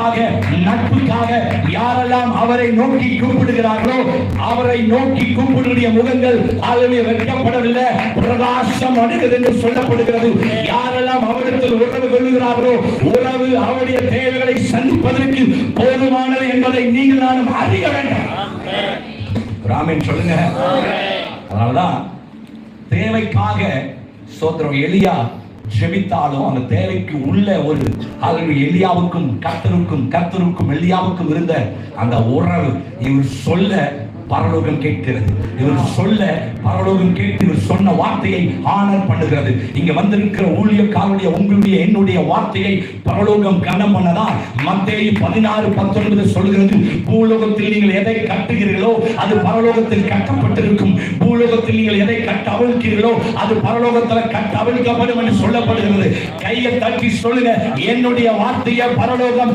தேவைக்காக, நட்புக்காக யாரெல்லாம் அவரை நோக்கி கூப்பிடுகிறார்களோ, அவரை நோக்கி கூப்பிடுடைய முகங்கள் வெட்கப்படவில்லை, பிரகாசம் அடைகிறது என்று சொல்லப்படுகிறது. யாரெல்லாம் அவரிடத்தில் உறவு கொள்ளுகிறார்களோ, உறவு அவருடைய தேவைகளை சந்திப்பதற்கு போதுமானது என்பதை நீங்கள் நானும் அறிய வேண்டும். ஆமென் சொல்லுங்க. அதனாலதான் தேவைக்காக சோதரம் எலியா ஜெபித்தாலும் அந்த தேவைக்கு உள்ள ஒரு எலியாவுக்கும் கர்த்தருக்கும் எலியாவுக்கும் இருந்த அந்த உறவு இவர் சொல்ல பரலோகம் கேட்கிறது. இவர் சொல்ல பரலோகம் கேட்டு இவர் சொன்ன வார்த்தையை ஆனர் பண்ணுகிறது. இங்க வந்திருக்கிற ஊழியக்காரருடைய உங்களுடைய என்னுடைய வார்த்தையை பரலோகம் கனம் பண்ணதா. மத்தேயு 16:19 சொல்கிறது, பூலோகத்தில் நீங்கள் எதை கட்டுகிறீர்களோ அது பரலோகத்தில் கட்டப்பட்டிருக்கும், பூலோகத்தில் நீங்கள் எதை கட்ட அவிழ்க்கிறீர்களோ அது பரலோகத்தில் கட்ட அவிழ்க்கப்படும் என்று சொல்லப்படுகிறது. கையை தட்டி சொல்லுங்க, என்னுடைய வார்த்தையை பரலோகம்